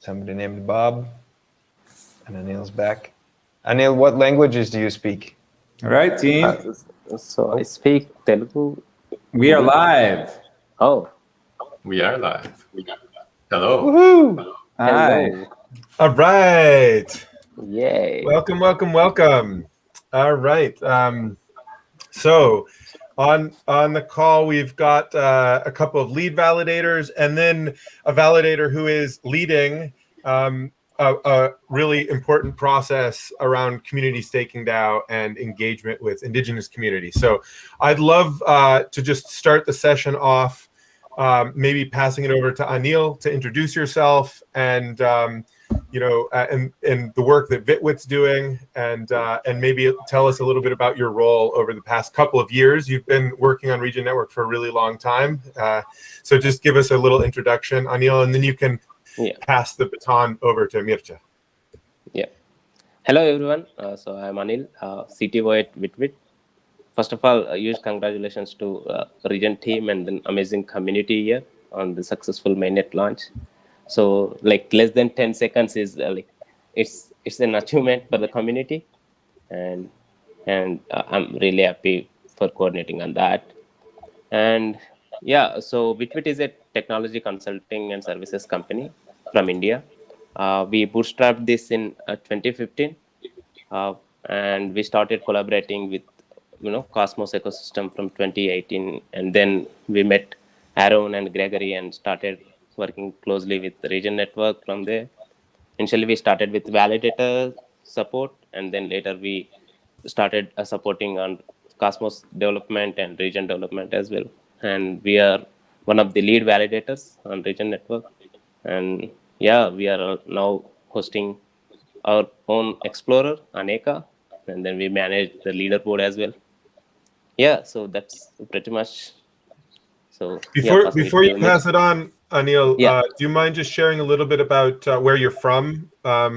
somebody named Bob, and Anil's back. Anil, what languages do you speak? All right, team. So I speak Telugu. We are live. Oh, We are live. Hello. Woohoo! Hi. hello. All right. Yay. Welcome. All right. So on the call, we've got a couple of lead validators and then a validator who is leading a really important process around community staking DAO and engagement with Indigenous communities. So I'd love to just start the session off, maybe passing it over to Anil to introduce yourself and and the work that Vitwit's doing, and maybe tell us a little bit about your role over the past couple of years. You've been working on Regen Network for a really long time, so just give us a little introduction, Anil, and then you can pass the baton over to Mircea. Yeah. Hello, everyone. So I'm Anil, CTO at Vitwit. First of all, huge congratulations to Regen team and the amazing community here on the successful Mainnet launch. So like less than 10 seconds is it's an achievement for the community, and I'm really happy for coordinating on that. And yeah, so Vitwit is a technology consulting and services company from India. We bootstrapped this in 2015, and we started collaborating with Cosmos ecosystem from 2018, and then we met Aaron and Gregory and started working closely with the Regen Network from there. Initially, we started with validator support, and then later we started supporting on Cosmos development and Regen development as well. And we are one of the lead validators on Regen Network. And yeah, we are now hosting our own explorer, Aneka, and then we manage the leaderboard as well. Yeah, so that's pretty much. So before you pass it on, Anil, do you mind just sharing a little bit about where you're from? I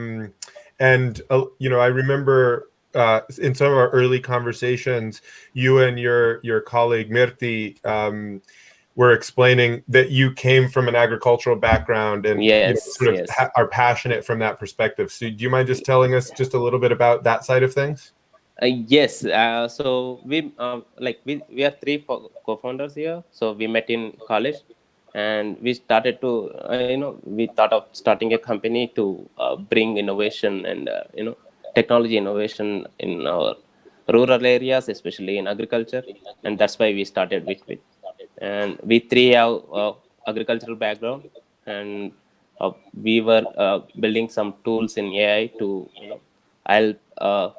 remember in some of our early conversations, you and your colleague Mircea were explaining that you came from an agricultural background and are passionate from that perspective. So do you mind just telling us just a little bit about that side of things? Yes. So we are three co-founders here. So we met in college, and we started to we thought of starting a company to bring innovation and technology innovation in our rural areas, especially in agriculture, and that's why we started Vitwit. And we three have agricultural background, and we were building some tools in AI to help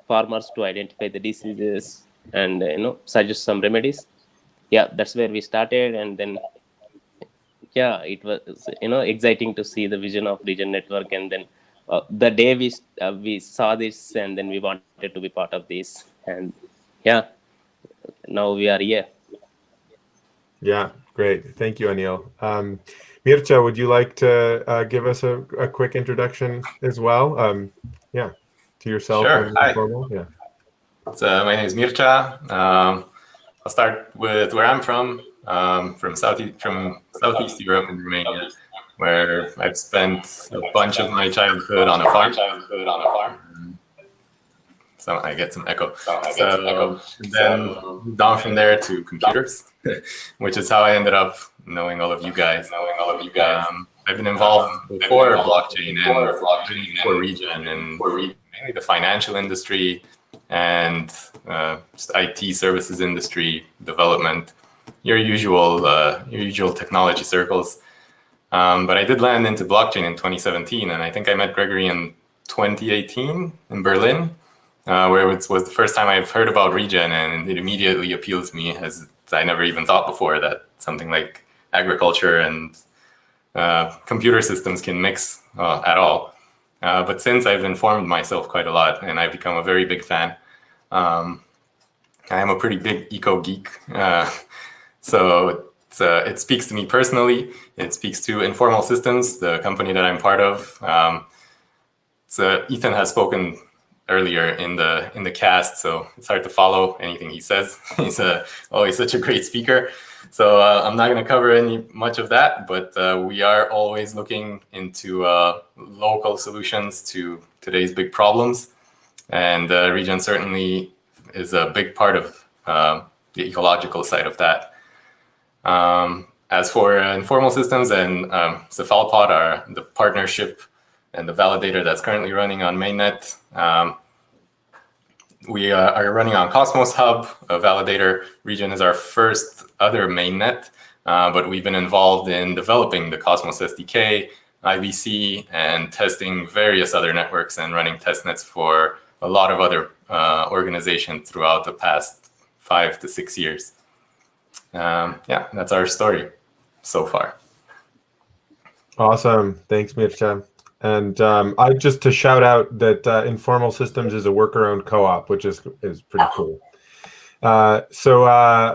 farmers to identify the diseases and suggest some remedies. Yeah, that's where we started, and then it was exciting to see the vision of Regen Network, and then the day we saw this, and then we wanted to be part of this, and now we are here. Yeah, great. Thank you, Anil. Mircea, would you like to give us a quick introduction as well? To yourself. Sure. Hi. Yeah. So my name is Mircea. I'll start with where I'm from Southeast Europe in Romania, where I've spent a bunch of my childhood on a farm. So I get some echo. Then down from there to computers, which is how I ended up knowing all of you guys. I've been involved before blockchain and before Regen and mainly the financial industry and just IT services industry development. Your usual technology circles. But I did land into blockchain in 2017, and I think I met Gregory in 2018 in Berlin, where it was the first time I've heard about Regen, and it immediately appealed to me, as I never even thought before that something like agriculture and computer systems can mix at all. But since I've informed myself quite a lot, and I've become a very big fan. I am a pretty big eco-geek, so it speaks to me personally. It speaks to Informal Systems, the company that I'm part of. Ethan has spoken earlier in the cast, so it's hard to follow anything he says. He's always such a great speaker. So I'm not going to cover much of that, but we are always looking into local solutions to today's big problems. And Regen certainly is a big part of the ecological side of that. As for Informal Systems and Cephalopod, are the partnership and the validator that's currently running on Mainnet. We are running on Cosmos Hub, a validator. Regen is our first other mainnet, but we've been involved in developing the Cosmos SDK, IBC, and testing various other networks and running testnets for a lot of other organizations throughout the past 5 to 6 years. Yeah, that's our story so far. Awesome. Thanks, Mircea. And I just to shout out that Informal Systems is a worker-owned co-op, which is pretty cool. So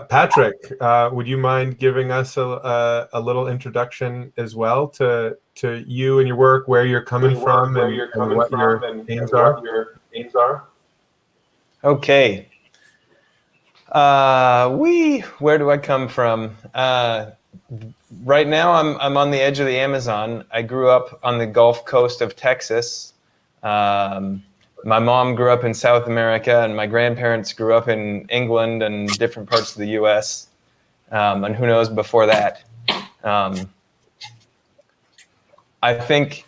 Patrick, would you mind giving us a little introduction as well to you and your work, where you're coming from, and what your aims are? Okay. Where do I come from? Right now, I'm on the edge of the Amazon. I grew up on the Gulf Coast of Texas. My mom grew up in South America, and my grandparents grew up in England and different parts of the U.S. And who knows before that. I think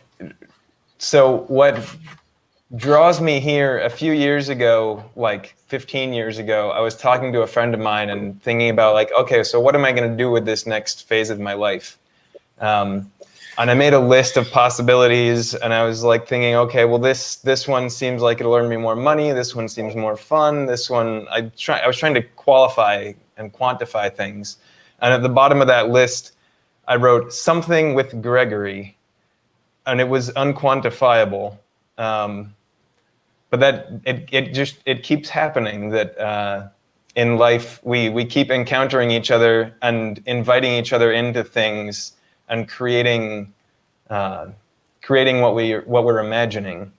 so. What draws me here, a few years ago, like 15 years ago, I was talking to a friend of mine and thinking about like, okay, so what am I going to do with this next phase of my life? And I made a list of possibilities, and I was like thinking, okay, well, this one seems like it'll earn me more money. This one seems more fun. This one, I was trying to qualify and quantify things. And at the bottom of that list, I wrote something with Gregory, and it was unquantifiable. But that it keeps happening that in life we keep encountering each other and inviting each other into things and creating what we're imagining.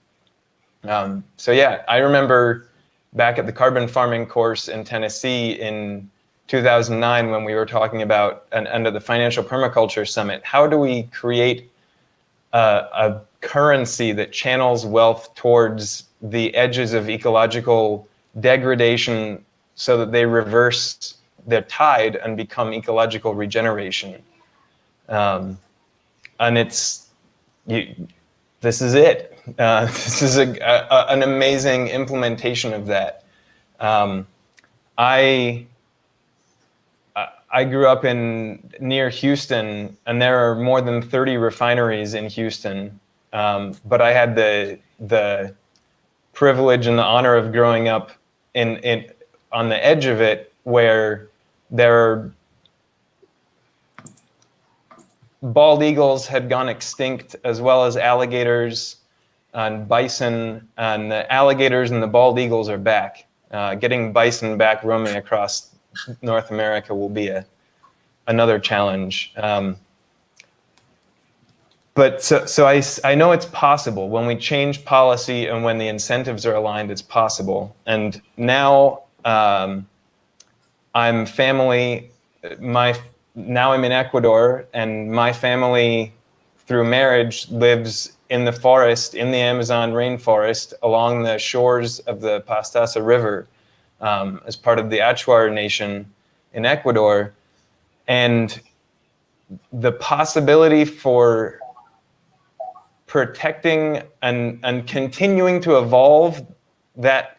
So yeah, I remember back at the carbon farming course in Tennessee in 2009 when we were talking about and at the Financial Permaculture Summit, how do we create a currency that channels wealth towards the edges of ecological degradation so that they reverse their tide and become ecological regeneration. And this is it. This is an amazing implementation of that. I grew up near Houston, and there are more than 30 refineries in Houston. But I had the privilege and the honor of growing up on the edge of it, where there bald eagles had gone extinct, as well as alligators and bison, and the alligators and the bald eagles are back. Getting bison back roaming across North America will be another challenge. But so I know it's possible. When we change policy and when the incentives are aligned, it's possible. And now I'm in Ecuador, and my family through marriage lives in the forest, in the Amazon rainforest, along the shores of the Pastaza River, as part of the Achuar Nation in Ecuador. And the possibility for protecting and continuing to evolve that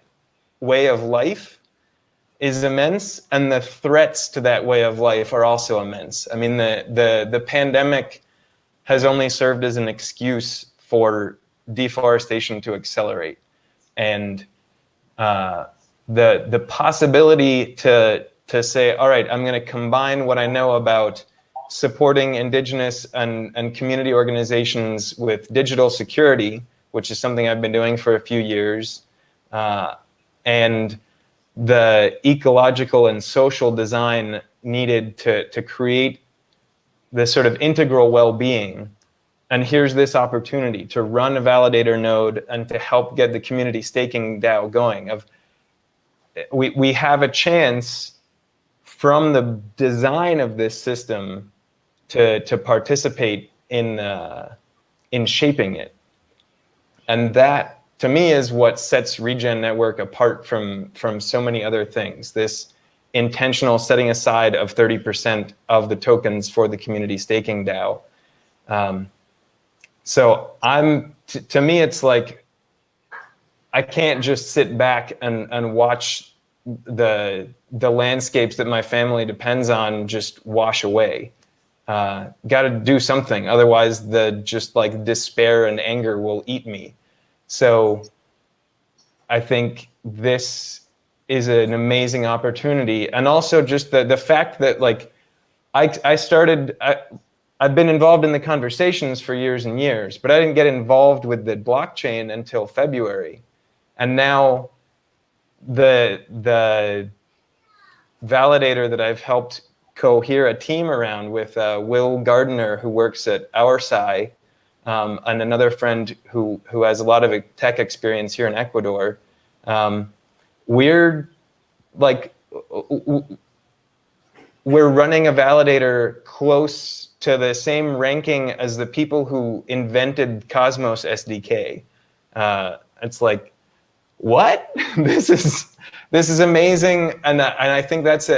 way of life is immense, and the threats to that way of life are also immense. I mean, the pandemic has only served as an excuse for deforestation to accelerate, and the possibility to say, all right, I'm going to combine what I know about supporting Indigenous and community organizations with digital security, which is something I've been doing for a few years, and the ecological and social design needed to create this sort of integral well-being and here's this opportunity to run a validator node and to help get the community staking DAO going. We have a chance from the design of this system to participate in shaping it. And that, to me, is what sets Regen Network apart from so many other things. This intentional setting aside of 30% of the tokens for the community staking DAO. So to me, it's like, I can't just sit back and watch the landscapes that my family depends on just wash away. Got to do something, otherwise the just like despair and anger will eat me. So I think this is an amazing opportunity, and also just the fact that like I've been involved in the conversations for years and years, but I didn't get involved with the blockchain until February, and now the validator that I've helped cohere a team around with Will Gardner, who works at Our Sci, and another friend who has a lot of tech experience here in Ecuador. We're running a validator close to the same ranking as the people who invented Cosmos SDK. It's like, what? This is amazing, and I think that's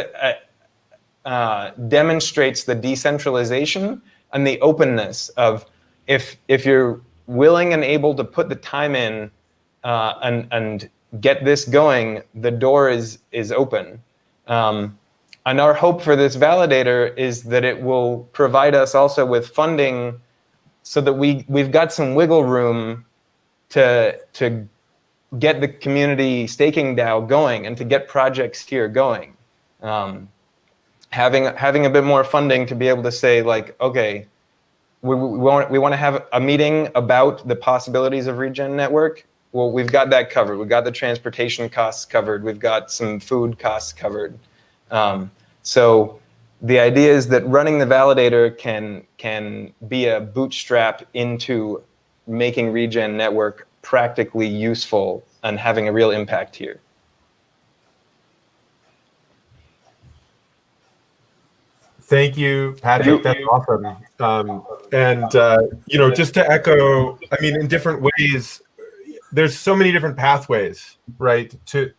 demonstrates the decentralization and the openness of if you're willing and able to put the time in and get this going, the door is open. And our hope for this validator is that it will provide us also with funding so that we've got some wiggle room to get the community staking DAO going and to get projects here going. Having a bit more funding to be able to say like, okay, we want to have a meeting about the possibilities of Regen Network. Well, we've got that covered. We've got the transportation costs covered. We've got some food costs covered. So the idea is that running the validator can be a bootstrap into making Regen Network practically useful and having a real impact here. Thank you, Patrick. That's awesome. Just to echo, I mean, in different ways, there's so many different pathways, right,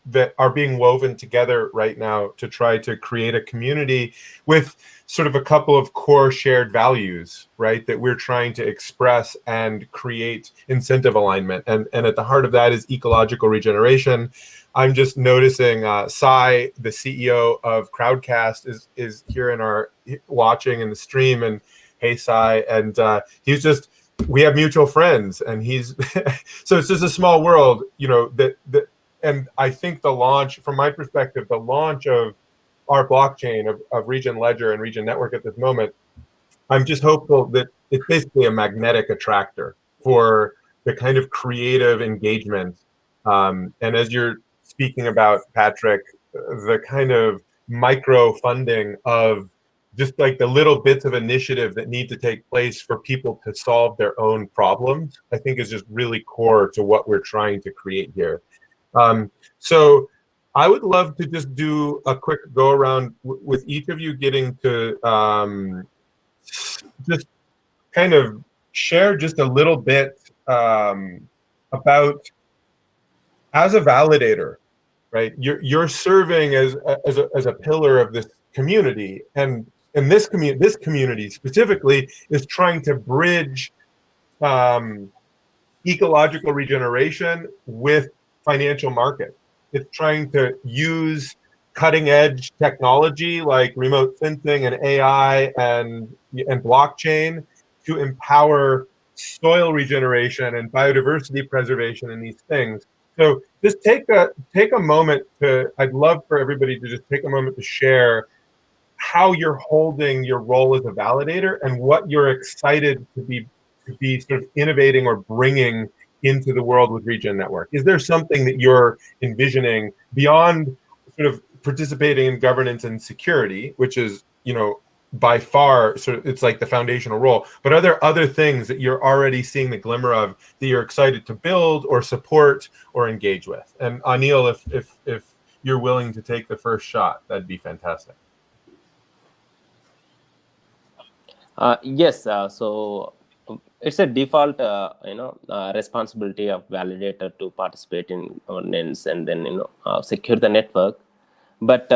that are being woven together right now to try to create a community with sort of a couple of core shared values, right, that we're trying to express and create incentive alignment. And at the heart of that is ecological regeneration. I'm just noticing Sai, the CEO of Crowdcast, is here watching in the stream, and hey Sai, and he's just, we have mutual friends, and he's so it's just a small world, and I think the launch, from my perspective, the launch of our blockchain of Regen Ledger and Regen Network at this moment, I'm just hopeful that it's basically a magnetic attractor for the kind of creative engagement. And as you're speaking about, Patrick, the kind of micro funding of just like the little bits of initiative that need to take place for people to solve their own problems, I think is just really core to what we're trying to create here. So I would love to just do a quick go around with each of you getting to just kind of share just a little bit about, as a validator, right? You're serving as a pillar of this community, and this community specifically is trying to bridge ecological regeneration with financial markets. It's trying to use cutting edge technology like remote sensing and AI and blockchain to empower soil regeneration and biodiversity preservation and these things. So just take a moment I'd love for everybody to just take a moment to share how you're holding your role as a validator and what you're excited to be sort of innovating or bringing into the world with Regen Network. Is there something that you're envisioning beyond sort of participating in governance and security, which is, by far, sort of, it's like the foundational role. But are there other things that you're already seeing the glimmer of that you're excited to build or support or engage with? And Anil, if you're willing to take the first shot, that'd be fantastic. Yes, so it's a default, responsibility of validator to participate in governance and then secure the network. But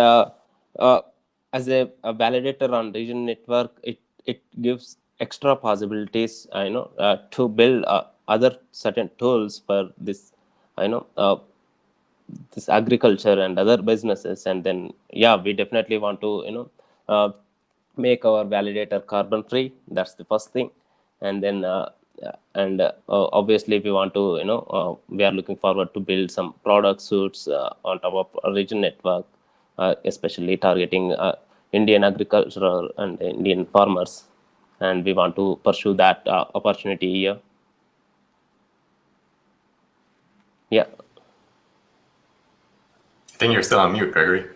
as a validator on Regen Network, it gives extra possibilities, to build other certain tools for this, this agriculture and other businesses. And then we definitely want to make our validator carbon free. That's the first thing. And then obviously we want to we are looking forward to build some product suites on top of Regen Network, especially targeting Indian agricultural and Indian farmers, and we want to pursue that opportunity here. Yeah. I think you're still on mute, Gregory.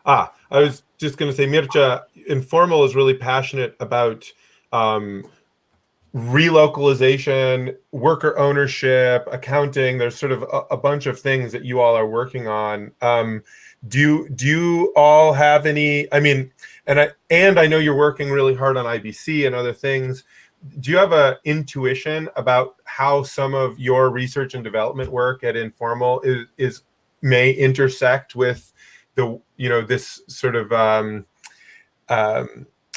I was just going to say, Mircea, Informal is really passionate about relocalization, worker ownership, accounting. There's sort of a bunch of things that you all are working on. Do you all have any? I mean, and I know you're working really hard on IBC and other things. Do you have an intuition about how some of your research and development work at Informal may intersect with the this sort of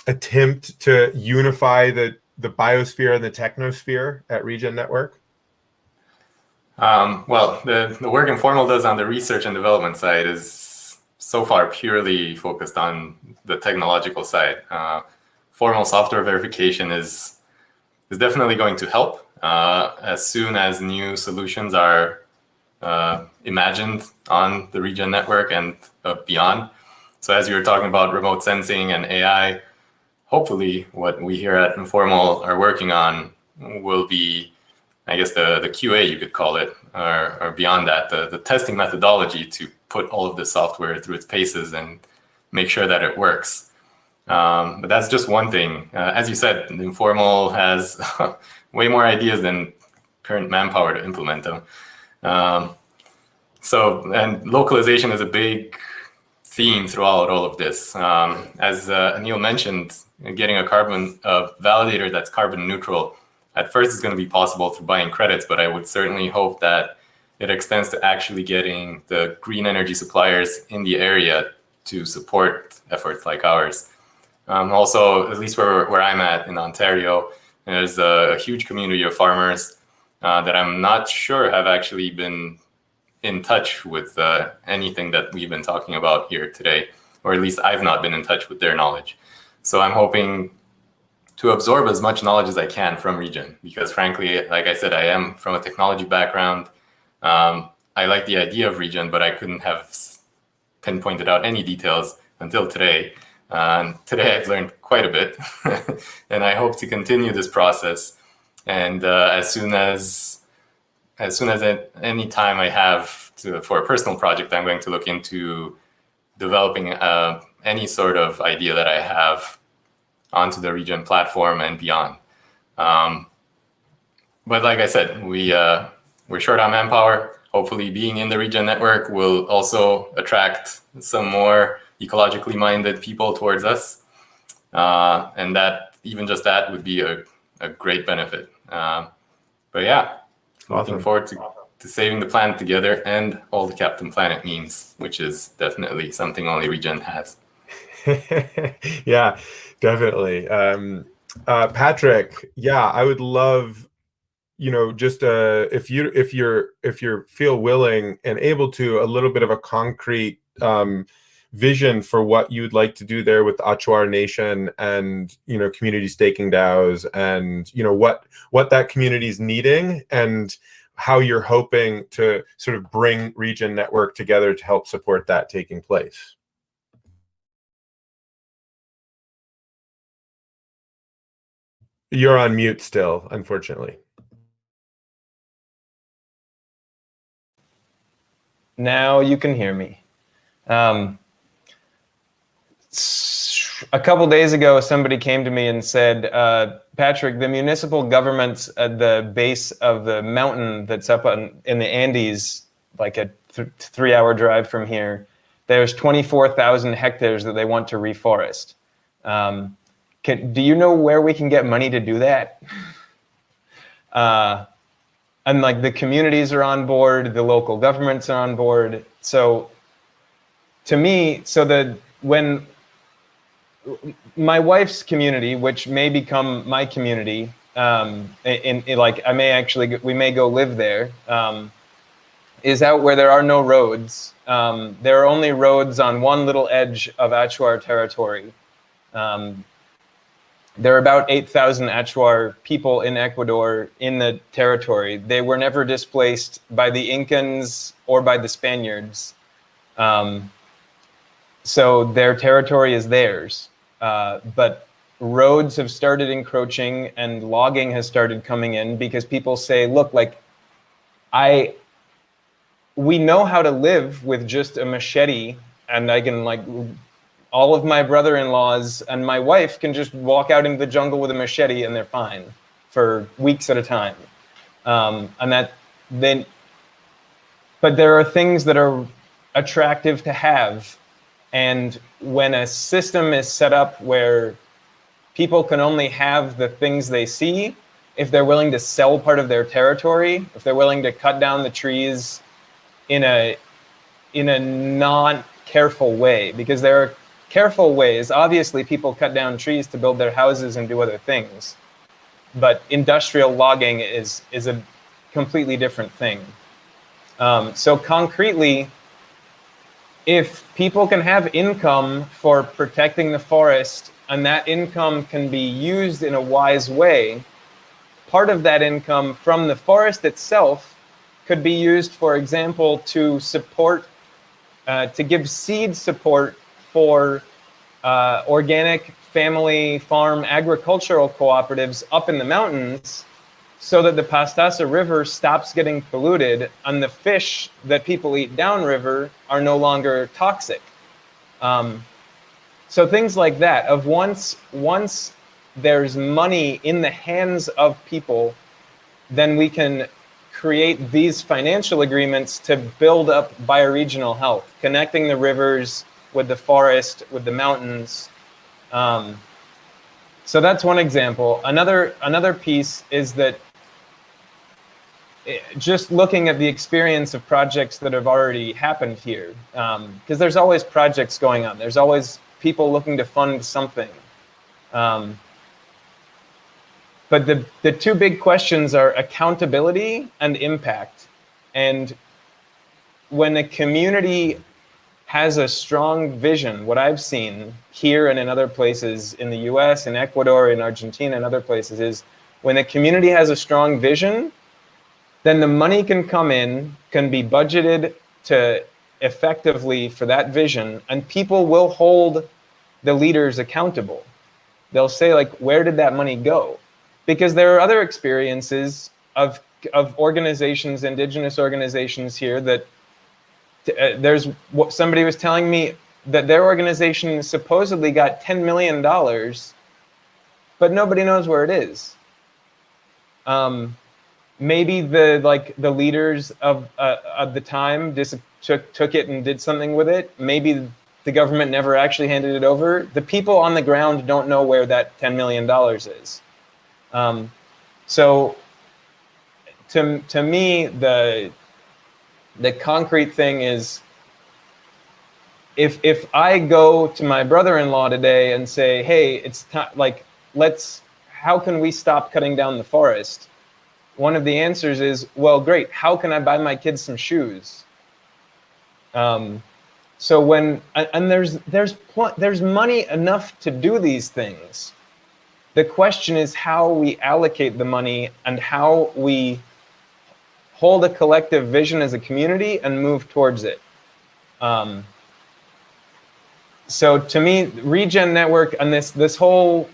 attempt to unify the biosphere and the technosphere at Regen Network? Well, the work Informal does on the research and development side is so far purely focused on the technological side. Formal software verification is definitely going to help as soon as new solutions are imagined on the Regen Network and beyond. So as you were talking about remote sensing and AI, hopefully what we here at Informal are working on will be, I guess, the QA, you could call it, or beyond that, the testing methodology to put all of the software through its paces and make sure that it works. But that's just one thing. As you said, Informal has way more ideas than current manpower to implement them. And localization is a big theme throughout all of this. As Anil mentioned, getting a validator that's carbon neutral at first is going to be possible through buying credits, but I would certainly hope that it extends to actually getting the green energy suppliers in the area to support efforts like ours. Also, at least where I'm at in Ontario, there's a huge community of farmers that I'm not sure have actually been in touch with anything that we've been talking about here today, or at least I've not been in touch with their knowledge. So I'm hoping to absorb as much knowledge as I can from Regen, because frankly, like I said, I am from a technology background. I like the idea of Regen, but I couldn't have pinpointed out any details until today. Today I've learned quite a bit, and I hope to continue this process. And as soon as any time I have for a personal project, I'm going to look into developing any sort of idea that I have onto the Regen platform and beyond. But like I said, we're short on manpower. Hopefully being in the Regen network will also attract some more ecologically minded people towards us. And that even just that would be a great benefit. But yeah, awesome. Looking forward to saving the planet together and all the Captain Planet memes, which is definitely something only Regen has. Yeah, definitely. Patrick, yeah, I would love, just if you feel willing and able to, a little bit of a concrete vision for what you'd like to do there with the Achuar Nation and community staking DAOs, and what that community is needing, and how you're hoping to sort of bring Regen Network together to help support that taking place. You're on mute still, unfortunately. Now you can hear me. a couple days ago, somebody came to me and said, Patrick, the municipal governments at the base of the mountain that's up in the Andes, like a 3-hour drive from here, there's 24,000 hectares that they want to reforest. Do you know where we can get money to do that? And like the communities are on board, the local governments are on board. So to me, when my wife's community, which may become my community, we may go live there, is out where there are no roads. There are only roads on one little edge of Achuar territory. There are about 8,000 Achuar people in Ecuador in the territory. They were never displaced by the Incans or by the Spaniards. So their territory is theirs. But roads have started encroaching and logging has started coming in because people say, look, like, we know how to live with just a machete, and I can, like, all of my brother-in-laws and my wife can just walk out into the jungle with a machete and they're fine for weeks at a time. But there are things that are attractive to have. And when a system is set up where people can only have the things they see, if they're willing to sell part of their territory, if they're willing to cut down the trees in a non-careful way, because there are careful ways. Obviously, people cut down trees to build their houses and do other things. But industrial logging is a completely different thing. So concretely, if people can have income for protecting the forest and that income can be used in a wise way, part of that income from the forest itself could be used, for example, to support, to give seed support for organic family farm agricultural cooperatives up in the mountains, so that the Pastaza River stops getting polluted and the fish that people eat downriver are no longer toxic. So things like that, of once there's money in the hands of people, then we can create these financial agreements to build up bioregional health, connecting the rivers with the forest, with the mountains. So that's one example. Another piece is that just looking at the experience of projects that have already happened here, because there's always projects going on. There's always people looking to fund something. But the two big questions are accountability and impact. And when a community has a strong vision, what I've seen here and in other places in the US, in Ecuador, in Argentina, and other places, is when a community has a strong vision, then the money can come in, can be budgeted to effectively for that vision, and people will hold the leaders accountable. They'll say, like, where did that money go? Because there are other experiences of organizations, indigenous organizations here, that there's what somebody was telling me that their organization supposedly got $10 million, but nobody knows where it is. Maybe the leaders of the time just took it and did something with it. Maybe the government never actually handed it over. The people on the ground don't know where that $10 million is. So to me, the concrete thing is, if I go to my brother-in-law today and say, hey, it's time, like, how can we stop cutting down the forest? One of the answers is, well, great, how can I buy my kids some shoes? So there's money enough to do these things. The question is how we allocate the money and how we hold a collective vision as a community and move towards it. So to me, Regen Network and this whole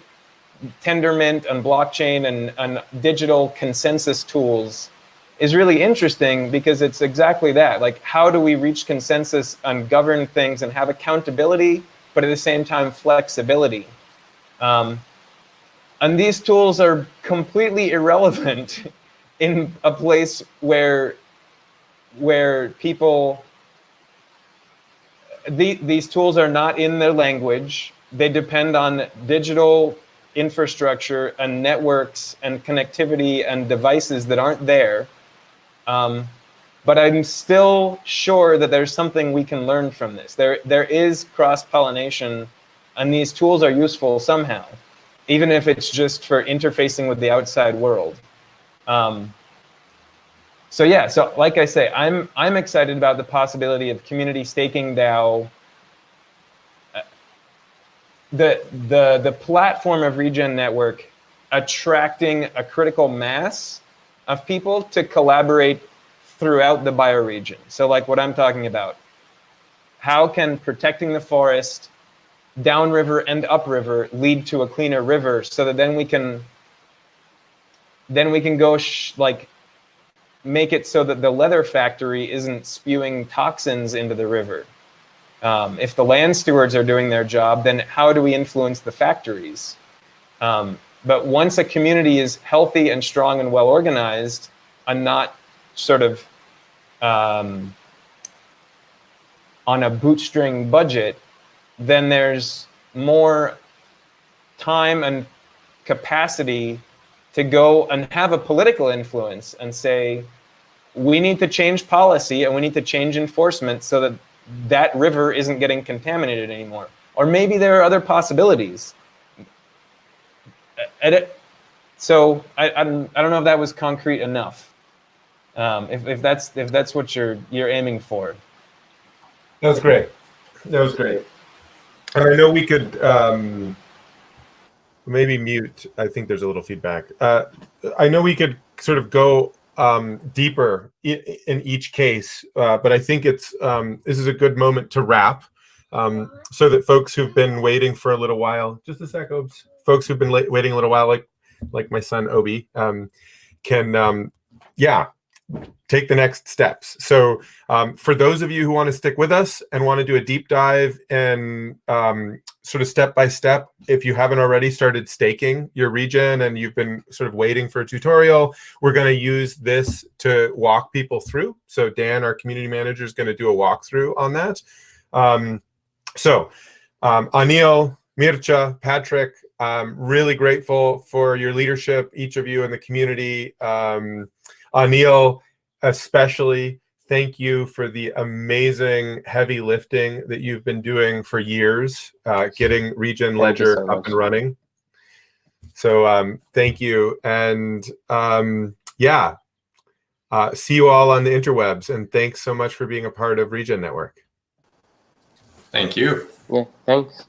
Tendermint and blockchain and digital consensus tools is really interesting, because it's exactly that. Like, how do we reach consensus and govern things and have accountability but at the same time, flexibility. And these tools are completely irrelevant in a place where people, these tools are not in their language. They depend on digital infrastructure and networks and connectivity and devices that aren't there. But I'm still sure that there's something we can learn from this. There is cross-pollination, and these tools are useful somehow, even if it's just for interfacing with the outside world. So yeah, so like I say, I'm excited about the possibility of community staking DAO. The platform of Regen Network attracting a critical mass of people to collaborate throughout the bioregion. So like what I'm talking about, how can protecting the forest downriver and upriver lead to a cleaner river, so that then we can go like make it so that the leather factory isn't spewing toxins into the river. If the land stewards are doing their job, then how do we influence the factories? But once a community is healthy and strong and well organized, and not sort of on a bootstring budget, then there's more time and capacity to go and have a political influence and say, we need to change policy and we need to change enforcement so that that river isn't getting contaminated anymore. Or maybe there are other possibilities. So I don't know if that was concrete enough. If that's what you're aiming for. That was great. That was great. And I know we could maybe mute. I think there's a little feedback. I know we could sort of go deeper in each case, but I think it's this is a good moment to wrap, so that folks who've been waiting for a little while, just a sec, Obes, folks who've been waiting a little while, like my son Obi, can take the next steps. So for those of you who want to stick with us and want to do a deep dive and sort of step by step, if you haven't already started staking your regen and you've been sort of waiting for a tutorial, we're going to use this to walk people through. So Dan, our community manager, is going to do a walkthrough on that. Anil, Mircea, Patrick, really grateful for your leadership, each of you in the community. Anil, especially, thank you for the amazing heavy lifting that you've been doing for years, getting Regen Ledger up and running. So thank you. And see you all on the interwebs. And thanks so much for being a part of Regen Network. Thank you. Yeah, thanks.